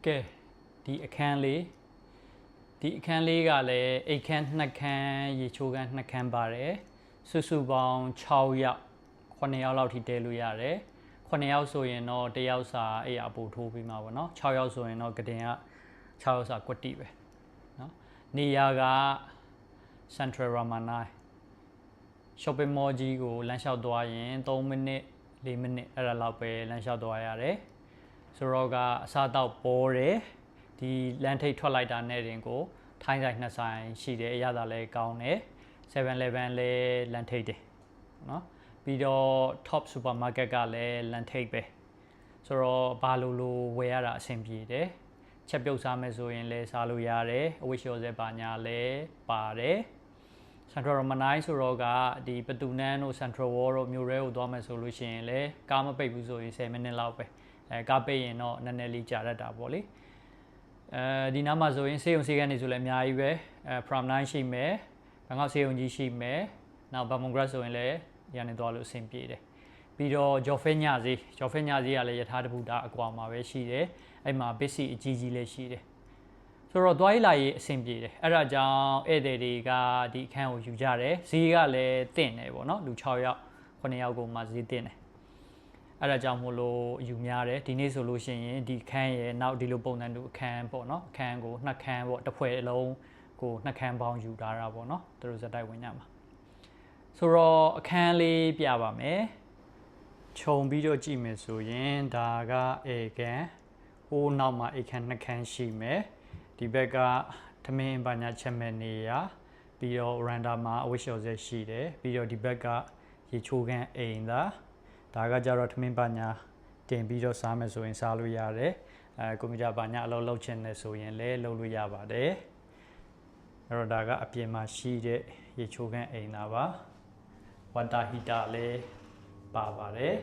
ကဲဒီအခန်းလေးကလည်းအိတ်ခန်း2ခန်းရေချိုးခန်း2ခန်းပါတယ်စုစုပေါင်း6ယောက်9ယောက်လောက်ထိတဲလို့ရတယ်9ယောက်ဆိုရင်တော့1ယောက်စာအဲ့အပို့ထိုးပြီးမှာပေါ့နော်6ယောက်ဆိုရင်တော့ကတင်က6ယောက်စာကွက်တိပဲเนาะနေရာက Central Ramanai shopping mall ကြီးကိုလမ်းလျှောက်သွားရင်3မိနစ်4မိနစ်အဲ့ဒါလောက်ပဲလမ်းလျှောက်သွားရတယ်ဆိုတော့ကအစားတောက်ပေါ်တယ်ဒီလမ်းထိပ်ထွက်လိုက်တာနဲ့တင်ကိုထိုင်းဆိုင်2ဆိုင်ရှိတယ်အရသာလဲကောင်းတယ် 7-Eleven လဲလမ်းထိပ်တယ်เนาะပြီးတော့ Top Supermarket ကလည်းလမ်းထိပ်ပဲဆိုတော့ဘာလို့ဝယ်ရတာအဆင်ပြေတယ်ချက်ပြုတ်စားမယ်ဆိုရင်လဲစားလို့ရတယ်အဝတ်လျှော်စဲပါညာလဲပါတယ် Central Ramanai ဆိုတော့ကဒီပတူနန်းတို့ Central Wall တို့မြို့ရဲကိုသွားမယ်ဆိုလို့ရှိရင်လဲကားမပိတ်ဘူးဆိုရင်10မိနစ်လောက်ပဲကားပိတ်ရင်တော့နည်းနည်းလေးကြာတတ်တာပေါ့လေဒီနားမှာဆိုရင်စေယုံစေကန်နေဆိုလဲအများကြီးပဲ From 9ရှိမယ်ဘန်ကောက်စေယုံကြီးရှိမယ်နောက် Bamongrat ဆိုရင်လဲရန်နေသွားလို့အဆင်ပြေတယ်ပြီးတော့ Joffre ညဈေးကလည်းယထာတပုဒ္ဒါအကွာမှာပဲရှိတယ်အဲ့မှာ basic အကြီးကြီးလေးရှိတယ်ဆိုတော့သွားရေးလာရေးအဆင်ပြေတယ်အဲ့ဒါကြောင့်ဧည့်သည်တွေကဒီအခန်းကိုယူကြတယ်ဈေးကလည်းတင့်တယ်ပေါ့နော်လူ6ယောက်9ယောက်ကိုမှဈေးတင့်တယ်အဲ့ဒါကြောင့်မို့လို့ယူများတယ်ဒီနေ့ဆိုလို့ရှိရင်ဒီခန်းရဲ့နောက်ဒီလိုပုံစံတို့အခန်းပေါ့နော်အခန်းကို2ခန်းပေါ့တစ်ဖွဲ့အလုံးကို2ခန်းပေါင်းယူထားတာပေါ့နော်သူတို့ဇက်တိုက်ဝင်ကြမှာဆိုတော့အခန်းလေးပြပါမယ်ခြုံပြီးတော့ကြည့်မယ်ဆိုရင်ဒါကအေကန်ဟိုးနောက်မှာအိတ်ခန်း2ခန်းရှိမယ်ဒီဘက်ကသမင်းပညာချက်မဲ့နေရပြီးတော့ randa မှာအဝတ်လျှော်စက်ရှိတယ်ပြီးတော့ဒီဘက်ကရေချိုးခန်းအိမ်ဒါကကြတော့သမင်းပညာတင်ပြီးတော့စားမယ်ဆိုရင်စားလို့ရတယ်ကွန်ပျူတာပညာအလုပ်လုပ်ချင်တယ်ဆိုရင်လည်းလုပ်လို့ရပါတယ်အဲ့တော့ဒါကအပြင်မှာရှိတဲ့ရေချိုးခန်းအိမ်ပါ water heater လည်းပါပါတယ်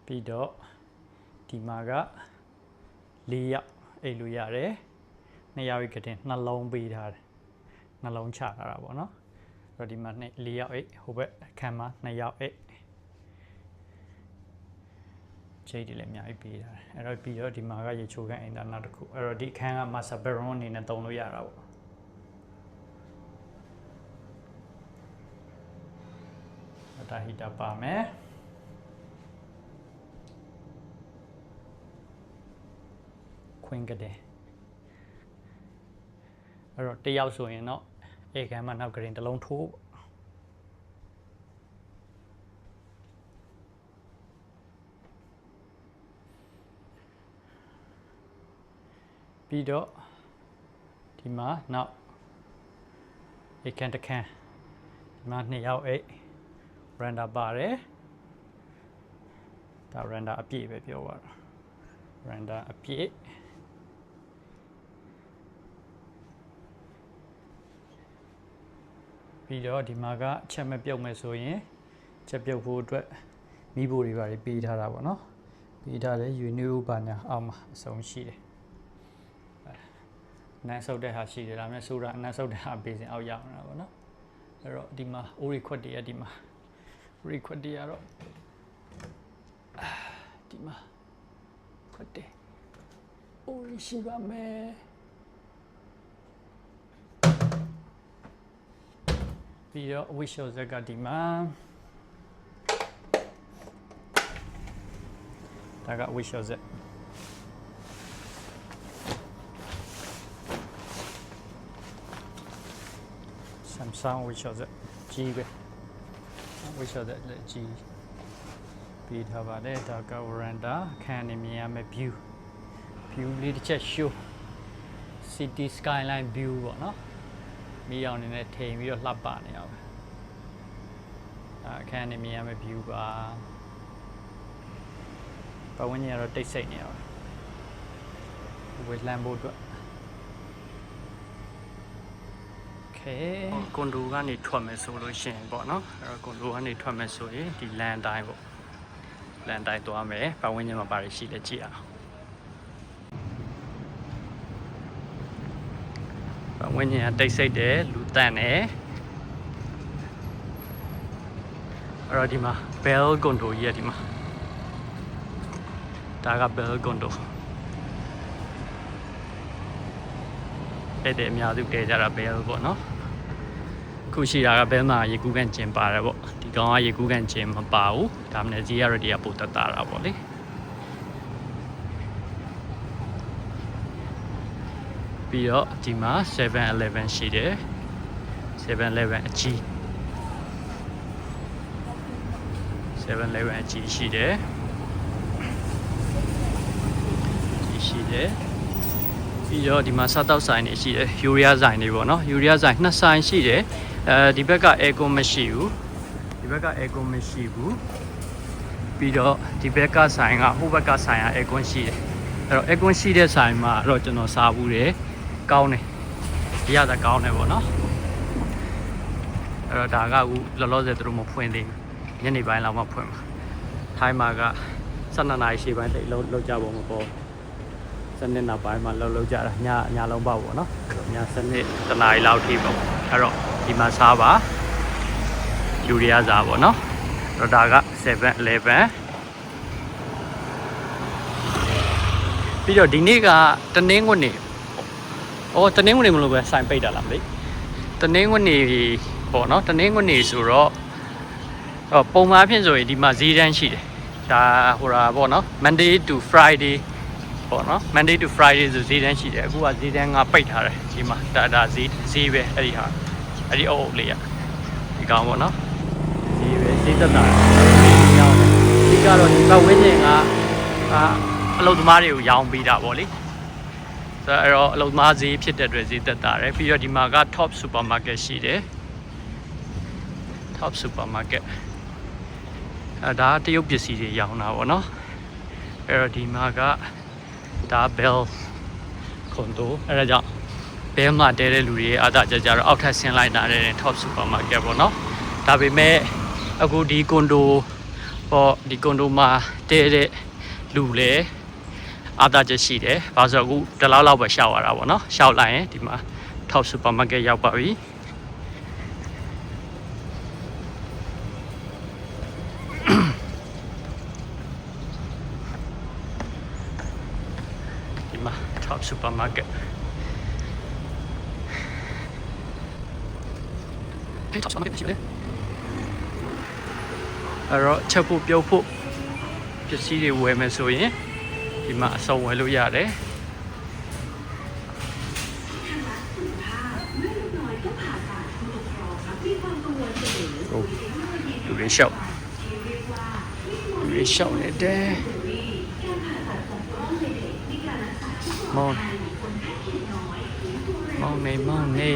ပြီးတော့ဒီမှာက4ယောက်အိတ်လို့ရတယ်2ယောက်အိတ်ကတင်နှလုံးပေးထားတယ်နှလုံးချထားတာပေါ့နော်အဲ့တော့ဒီမှာ4ယောက်အိတ်ဟိုဘက်အခန်းမှာ2ယောက်အိတ်ချိန်တွေလည်းအများကြီးပေးထားတယ်အဲ့တော့ပြီးတော့ဒီမှာကရေချိုးခန်းအိမ်သားနောက်တစ်ခုအဲ့တော့ဒီအခန်းက master bedroom အနေနဲ့သုံးလို့ရတာပေါ့water heater ပါမယ်ခွင်းကတဲ့အဲ့တော့တယောက်ဆိုရင်တော့အေကန်မှာနောက်ကရင်တစ်လုံးထိုးပြီးတော့ဒီမှာနောက်အေကန်တစ်ခန်းဒီမှာ2ယောက်အိတ် randa ပါတယ်ဒါ randa အပြည့်ပဲပြောပါတော့ randa အပြည့်ပြီးတော့ဒီမှာကချက်မပြုတ်မယ်ဆိုရင်ချက်ပြုတ်ဖို့အတွက်မိဖို့တွေပါပေးထားတာပေါ့နော်ပေးထားတယ်ယူနီဘာညာအောက်မှာအဆုံးရှိတယ်နန်းဆုပ်တဲ့ဟာရှိတယ်ဒါပေမဲ့ဆိုတာနန်းဆုပ်တဲ့ဟာပေးစဉ်အောက်ရောက်နေတာပေါ့နော်အဲ့တော့ဒီမှာ အိုးရီခွက်တွေရဒီမှာရီခွက်တွေရတော့ဒီမှာခွက်တယ်အိုးရီရှိပါမယ်ပြီးတော့အဝတ်လျှော်စက်ကဒီမှာဒါကအဝတ်လျှော်စက်Samsung ဝတ်လျှော်စက်ကြီးပဲဝတ်လျှော်စက်လည်းကြီးပြီးထားပါတယ်ဒါက veranda အခန်းနေမြင်ရမယ့် view လေးတစ်ချက် show city skyline view ပေါ့နော်မိအောင်နေနဲ့ထိန်ပြီးတော့လှပနေအောင်အခန်းနေမြင်ရမယ့် view ပါပတ်ဝန်းကျင်ကတော့တိတ်ဆိတ်နေအောင်ဝေးလမ်းဖို့အတွက်ကွန်ဒိုကနေထွက်မယ်ဆိုလို့ရှိရင်ပေါ့နော်အဲ့တော့ကွန်ဒိုကနေထွက်မယ်ဆိုရင်ဒီလန်တိုင်းပေါ့လန်တိုင်းသွားမယ်ပတ်ဝန်းကျင်မှာပါရရှိလဲကြည့်အောင်ပတ်ဝန်းကျင်ကတိတ်ဆိတ်တယ်လူတန့်တယ် အဲ့တော့ဒီမှာ Bell Condo ကြီးဒီမှာဒါက Bell Condo တဲ့တဲ့အများစုတည်ကြတာ Bell ပေါ့နော်ခုရှိတာက Bell မှာရေကူးကန်ကျင်ပါတယ်ပေါ့ဒီကောင်ကရေကူးကန်ကျင်မပါဘူးဒါမှလည်းဈေးရတဲ့ကပိုတက်တာပေါ့လေပြီးတော့ဒီမှာ 7-Eleven ရှိတယ် 7-Eleven အကြီး 7-Eleven အကြီးရှိတယ်ရှိတယ်ပြီးတော့ဒီမှာစားတောက်ဆိုင်တွေရှိတယ်ယူရီးယားဆိုင်တွေပေါ့နော်ယူရီးယားဆိုင်2ဆိုင်ရှိတယ်ဒီဘက်က aircon မရှိဘူးဒီဘက်က aircon မရှိဘူးပြီးတော့ဒီဘက်ကဆိုင်ကဟိုဘက်ကဆိုင်က aircon ရှိတယ်အဲ့တော့ aircon ရှိတဲ့ဆိုင်မှာတော့ကျွန်တော်စားဘူးတယ်ကောင်းတယ်ဒီရတာကောင်းတယ်ပေါ့နော်အဲ့တော့ဒါကအခုလောလောဆယ်သူတို့မဖွင့်သေးဘူးညနေပိုင်းလောက်မှဖွင့်မှာထိုင်းမှာက12နာရီရှေ့ပိုင်းတိတ်လောက်ကြပုံမပေါ်စနစ်နောက်ပိုင်းမှာလောက်ကြတာညလုံးပေါ့နော်အဲ့တော့ညစနစ်1နာရီလောက်ထိပေါ့အဲ့တော့ဒီမှာစားပါယူရီးယားစားပေါ့နော်အဲ့တော့ဒါက 7-Eleven ပြီးတော့ဒီနေ့ကတနင်္ဂနွေနေ့တနင်္ဂနွေနေ့မလို့ပဲဆိုင်ပိတ်တာလားမသိတနင်္ဂနွေနေ့ပေါ့နော်တနင်္ဂနွေနေ့ဆိုတော့ပုံမှန်အဖြစ်ဆိုရင်ဒီမှာဈေးတန်းရှိတယ်ဒါဟိုတာပေါ့နော် Monday to Friday ပေါ့နော် Monday to Friday ဆိုဈေးတန်းရှိတယ်အခုကဈေးတန်းကပိတ်ထားတယ်ဒီမှာဒါဈေးပဲအဲ့ဒီဟာအဲ့ဒီအုပ်လေးဒီကောင်ပေါ့နော်ဈေးပဲဈေးသက်တာရောင်းတယ်ဒီကတော့ဒီဘက်ဝင်းကျင်ကအလုပ်သမားတွေကိုရောင်းပေးတာပေါ့လေဆိုတော့အဲ့တော့အလုပ်သမားဈေးဖြစ်တဲ့အတွက်ဈေးသက်တာတယ်ပြီးတော့ဒီမှာက Top Supermarket ရှိတယ် Top Supermarket ဒါတရုတ်ပစ္စည်းတွေရောင်းတာပေါ့နော်အဲ့တော့ဒီမှာကဒါ Bell Condo အဲ့ဒါကြောင့် Bell မှာတဲတဲ့လူတွေအားသာကြတော့အောက်ထပ်ဆင်းလိုက်တာတဲ့ Top Supermarket ပေါ့နော်ဒါပေမဲ့အခုဒီ condo ပေါ့ဒီ condo မှာတဲတဲ့လူလေအားသာချက်ရှိတယ်ဘာလို့ဆိုတော့အခုတလားလောက်ပဲရှောက်ရတာပေါ့နော်ရှောက်လိုက်ရင်ဒီမှာ Top Supermarket ရောက်ပါပြီTop Supermarket. Hey, Top Supermarket ရှိတယ်။အဲ့တော့ချက်ဖို့ပြုတ်ဖို့ပစ္စည်းတွေဝယ်မယ်ဆိုရင်ဒီမှာအစုံဝယ်လို့ရတယ်။လူတွေရှောက်နေတယ်။မောင်နေ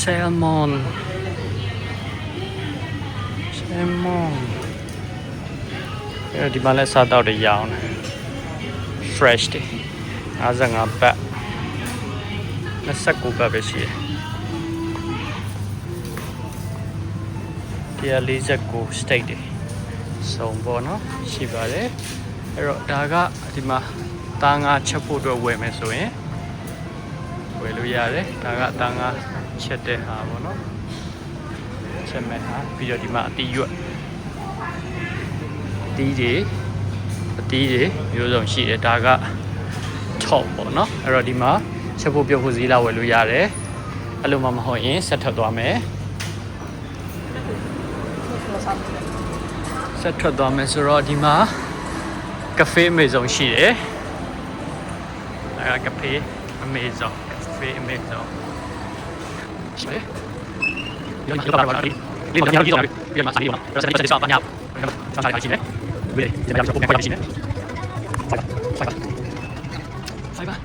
Salmonဒီမှာလည်းစားတော့တွေရောင်းတယ် fresh တွေ55ဘတ်29ဘတ်ပဲရှိတယ်149 state တွေစုံပေါ့နော်ရှိပါတယ်အဲ့တော့ဒါကဒီမှာသားငါချက်ဖို့အတွက်ဝယ်မယ်ဆိုရင်ဝယ်လို့ရတယ်ဒါကသားငါချက်တဲ့ဟာပေါ့နော်ချက်မဲ့ဟာပြီးတော့ဒီမှာအတီးရွက်အတီးတွေမျိုးစုံရှိတယ်ဒါက top ပေါ့နော်အဲ့တော့ဒီမှာချက်ဖို့ပြုတ်ဖို့ဈေးလာဝယ်လို့ရတယ်အဲ့လိုမှမဟုတ်ရင်ဆက်ထွက်သွားမယ်ဆက်ထွက်သွားမယ်ဆိုတော့ဒီမှာကဖေးအမေဇုံရှိတယ်အဲ့ကဖေးအမေဇုံရှိတယ်ဒီမှာပါပါဒီမှာကြီးတော့ဒီမှာစားရအောင်ဆက်နေစားပါညာစားစားရှိတယ်ဝေးဒီမှာတော့ပုံပေါ်ရှိတယ်ဆိုင်ပါ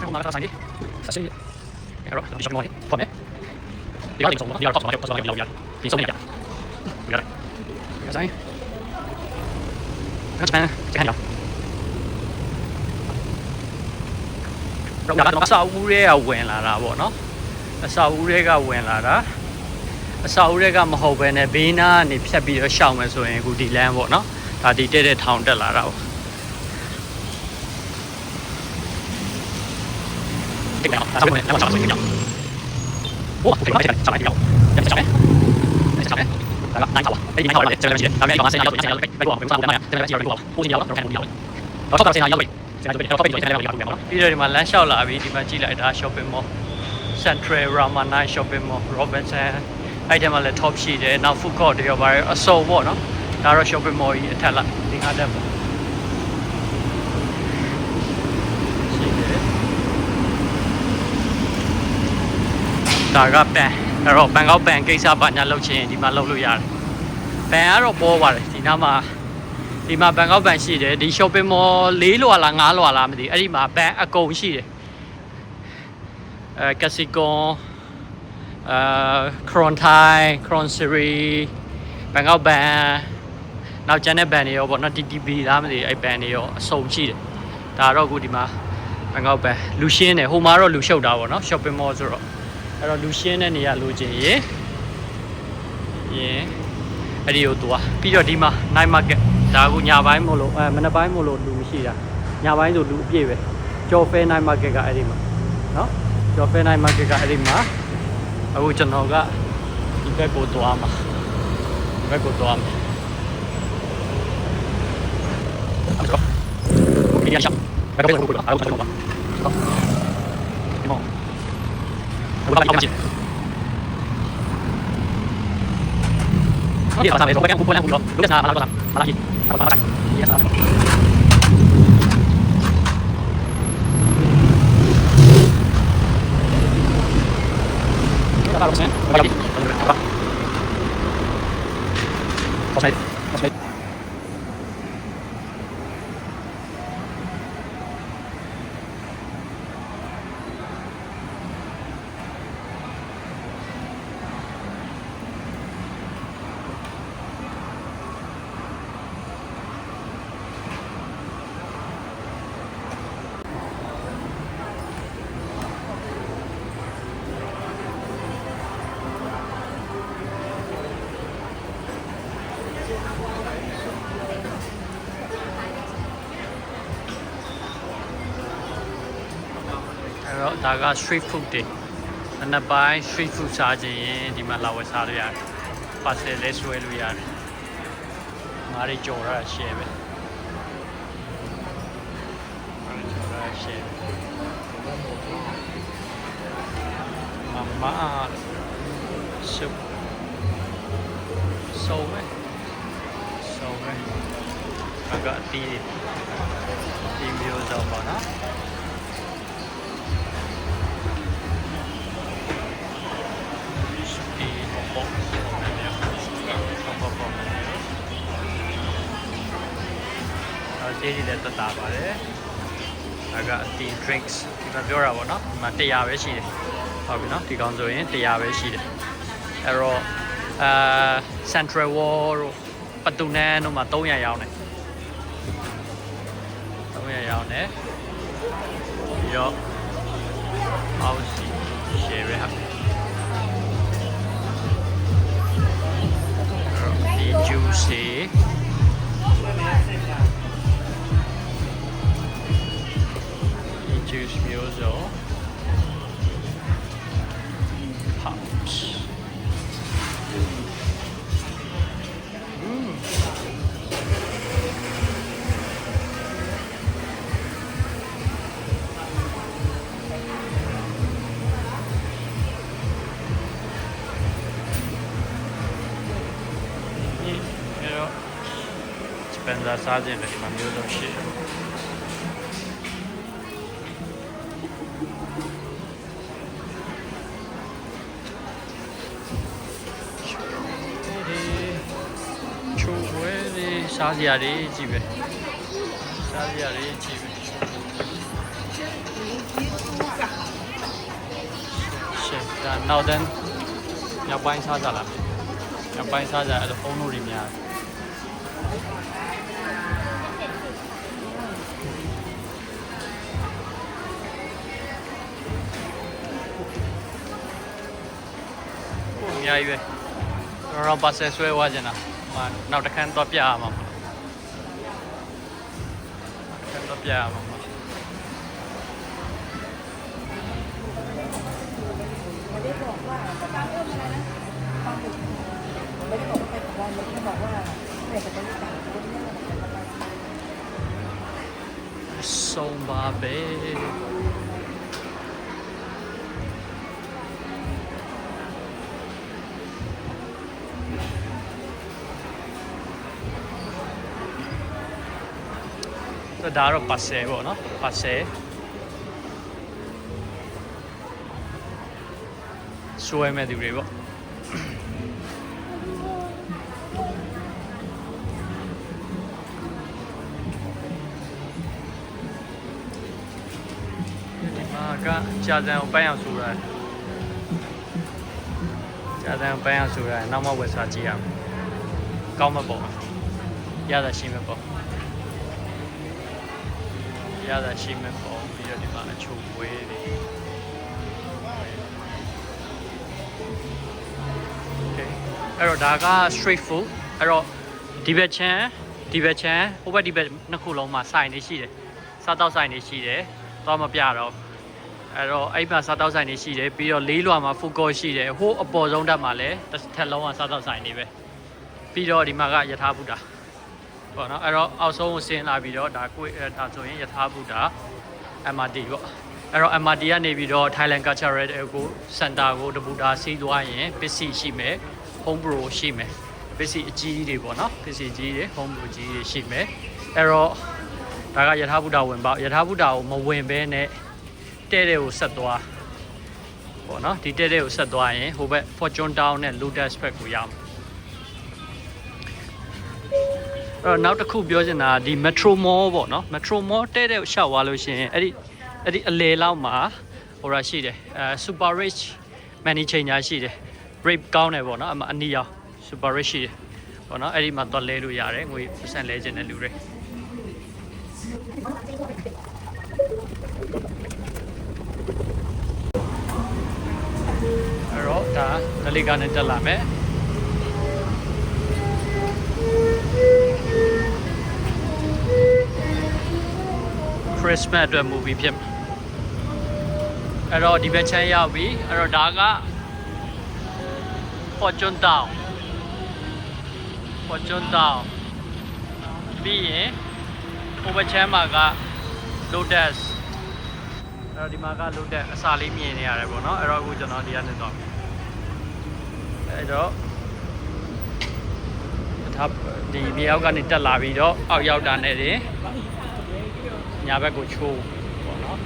အဲ့မှာစားဆိုင်ဒီဆက်ရှိအဲ့တော့ဒီရှောင်းမော်ပေါ့မယ်ဒီကတော့ဒီကတော့တော့တော့လောက်ရဒီဆုံးနေကြရတယ်ဆိုင်看了。တော့အစာဦးတွေကဝင်လာတာပေါ့နော်အစာဦးတွေကဝင်လာတာအစာဦးတွေကမဟုတ်ဘဲနဲ့ဘေးနားကနေဖြတ်ပြီးတော့ရှောင်မယ်ဆိုရင်အခုဒီလမ်းပေါ့နော်ဒါဒီတဲ့ထောင်တက်လာတာပေါ့这个上面来往上面一样。哇，这个上来一样，这上面，这上面，来了，难搞啊！哎，难搞了，这个东西，上面要拿线要要背过，不用上不拿呀，这个要背过，不行要了，然后看不了了。然后超到线要背，线要背，然后背就现在要背了。ပြီးတော့ဒီမှာလမ်းလျှောက်လာပြီဒီမှာကြည့်လိုက်တာ shopping mall Central Ramana shopping mall Robinson အဲ့ဒီမှာလည်း top ရှိတယ်နောက် food court တွေရောပါတယ်အစုံပေါ့နော်ဒါတော့ shopping mall ကြီးအထက်လိုက်ဒီငါတက်ပေါ့ရှိတယ်ဒါကပန်အဲ့တော့ဘန်ကောက်ပန်ကိစ္စဘာညာလုပ်ချင်ဒီမှာလုပ်လို့ရတယ်ဘန်ကတော့ပေါ်ပါတယ်ဒီနားမှာဒီမှာဘန်ကောက်ဘန်ရှိတယ်ဒီ shopping mall 4လွှာလား5လွှာလားမသိအဲ့ဒီမှာဘန်အကုန်ရှိတယ်ကက်စီကွန်ခရွန်ထိုင်းခရွန်စီရီဘန်ကောက်ဘန်နောက်ကျန်တဲ့ဘန်တွေရောပေါ့နော် TTB လားမသိအဲ့ဘန်တွေရောအစုံရှိတယ်ဒါတော့အခုဒီမှာဘန်ကောက်ဘန်လူရှင်းတယ်ဟိုမှာတော့လူရှုပ်တာပေါ့နော် shopping mall ဆိုတော့အဲ့တော့လူရှင်းတဲ့နေရာလိုချင်ရင်အဲ့ဒီကိုသွားပြီးတော့ဒီမှာ night market ဒါကညပိုင်းမို့လို့မနက်ပိုင်းမို့လို့လူမရှိတာညပိုင်းဆိုလူအပြည့်ပဲကျော်ဖဲ night market ကအဲ့ဒီမှာနော်ကျော်ဖဲ night market ကအဲ့ဒီမှာအခုကျွန်တော်ကဒီဘက်ကိုသွားမှာဒီဘက်ကိုသွားမှာဒီရရှောက်ဘယ်တော့ဘယ်လိုအားလုံးဆက်လုပ်ပါဒီမောဘယ်တော့မှမကြည့်ဒီပါစားလေတော့ဘယ်ကကူပေါ်လမ်းကူလို့လူလက်စားမလာတော့မလာကြည့်မလာကြည့်ဒီစားဘာလို့ဆက်ဘာလို့ဒီပါဆိုင်ပါဆိုင်ဒါက street food တွေအနက်ပိုင်း street food စားခြင်းရင်ဒီမှာလာဝယ်စားလို့ရတယ် parcel လေးဆွဲလို့ရတယ်ငါးတွေကြော်ရတာရှယ်ပဲငါးတွေကြော်ရတာရှယ်မမဆုပ်စုံပဲဘာကအတီးဒီမျိုးတော့ပါနော်ဒီဒီလည်းတက်တာပါတယ်။ဒါကအတီ drinks ဒီမှာပြောတာပေါ့နော်။ဒီမှာ100ပဲရှိတယ်။ဟုတ်ပြီနော်။ဒီကောင်ဆိုရင်100ပဲရှိတယ်။အဲ့တော့Central Wall တို့ပတ်တူနန်းတို့မှာ300ရောင်းတယ်။300ရောင်းတယ်။ပြီးတော့ house share ပဲဟာ။ဒီ juice juice မျိုးစုံ pops စပန်ဆာစားခြင်းလည်းဒီမှာမျိုးစုံရှိတယ်စားစရာတွေကြည့်ပဲစားစရာတွေကြည့်ပဲရှင်းဒါနောက်တန်းညပိုင်းစားကြလားညပိုင်းစားကြအဲ့လိုဖုန်းလို့တွေများအများကြီးပဲကျွန်တော်ပါဆယ်ဆွဲဝါကျင်တာနောက်တစ်ခန်းတော့ပြရမှာတစ်ခန်းတော့ပြရမှာ ได้บอกว่าจะตามเอื้อมอะไรนะความถูกไม่ได้บอกว่าไปกับวันเลยไม่บอกว่าไม่จะไปรู้จักคนนี้เราจะไป ဆုံးပါပဲဒါတော့ပါဆယ်ပေါ့နော်ပါဆယ်ဆွဲမဲ့သူတွေပေါ့ဒီမှာကကြာစံကိုပန်းအောင်ဆိုတာကြာစံကိုပန်းအောင်ဆိုတာနောက်မှဝယ်စားကြည့်ရမယ်ကောင်းမပေါ့ရတာရှိမဲ့ပေါ့ရတာရှိမဲ့ပေါ့ပြီးတော့ဒီမှာအချို့ဝဲတွေ အဲ့တော့ဒါက street food အဲ့တော့ဒီဘက်ချမ်းဟိုဘက်ဒီဘက်နှစ်ခုလုံးမှာဆိုင်နေရှိတယ်စားတောက်ဆိုင်နေရှိတယ်တော့မပြတော့အဲ့တော့အဲ့မှာစားတောက်ဆိုင်နေရှိတယ်ပြီးတော့လေးလွာမှာ food court ရှိတယ်ဟိုအပေါ်ဆုံးတက်မှာလည်းတစ်ထက်လုံးကစားတောက်ဆိုင်နေပဲပြီးတော့ဒီမှာကယထာဘုဒ္ဓပေါ့နော်အဲ့တော့အောက်ဆုံးကိုဆင်းလာပြီးတော့ဒါကိုဒါဆိုရင်ယထာဘုဒ္ဓ MRT ပေါ့အဲ့တော့ MRT ကနေပြီးတော့ Thailand Cultural ကို Center ကိုတပူတာစီးသွားရင်ပစ္စည်းရှိမယ် home brew ရှိမယ်ပစ္စည်းအကြီးတွေပေါ့နော်ပစ္စည်းကြီးတွေ home brew ကြီးတွေရှိမယ်အဲ့တော့ဒါကယထာဘုဒ္ဓဝင်ပေါက်ယထာဘုဒ္ဓကိုမဝင်ဘဲနဲ့တဲ့တဲ့ကိုဆက်သွားပေါ့နော်ဒီတဲ့တဲ့ကိုဆက်သွားရင်ဟိုဘက် Fortune Town နဲ့ Lotus ဘက်ကိုရောက်အဲ့တော့နောက်တစ်ခုပြောချင်တာဒီ Metro Mall ပေါ့နော် Metro Mall တဲ့တဲ့ကိုရှောက်သွားလို့ရှိရင်အဲ့ဒီအလေလောက်မှာဟိုရာရှိတယ်Super Rich Money Changer ရှိတယ် brave ကောင်းတယ်ပေါ့နော်အနီးအောင် super rich ရှိတယ်ပေါ့နော်အဲ့ဒီမှာသွားလဲလို့ရတယ်ငွေပတ်စံလဲခြင်းတဲ့လူတွေအဲ့တော့ဒါဒလီကနဲ့တက်လာမယ်ခရစ်စမတ်အတွက် movie ဖြစ်မှာအဲ့တော့ဒီဘက်ချမ်းရောက်ပြီအဲ့တော့ဒါကFortune Town ပြီးရင်ဟိုဘက်ချမ်းမှာက Lotus အဲ့တော့ဒီမှာက Lotus အစာလေးမြင်နေရတယ်ပေါ့နော်အဲ့တော့အခုကျွန်တော်ဒီကနေတော့အဲ့တော့ဒီမြေအောက်ကနေတက်လာပြီးတော့အောက်ရောက်တာနဲ့တင်ညာဘက်ကိုချိုးပေါ့နော်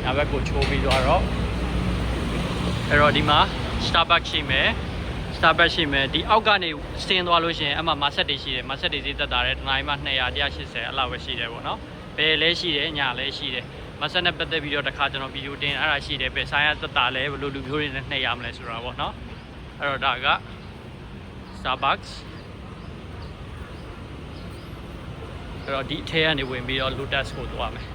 ညာဘက်ကိုချိုးပြီးတော့အဲ့တော့ဒီမှာStarbucks ရှိမယ်ဒီအောက်ကနေဆင်းသွားလို့ရှိရင်အမှမဆက်တွေရှိတယ်မဆက်တွေဈေးသက်တာတဲ့တနိုင်မှ200 180အဲ့လောက်ပဲရှိတယ်ပေါ့နော်ဘယ်လဲရှိတယ်ညာလဲရှိတယ်မဆက်နဲ့ပတ်သက်ပြီးတော့တစ်ခါကျွန်တော်ဗီဒီယိုတင်အဲ့ဒါရှိတယ်ပဲဆိုင်ရသက်တာလဲဘယ်လိုလူမျိုးတွေနဲ့200မလဲဆိုတာပေါ့နော်အဲ့တော့ဒါက Starbucks အဲ့တော့ဒီအထဲကနေဝင်ပြီးတော့ Lotus ကိုသွားမယ်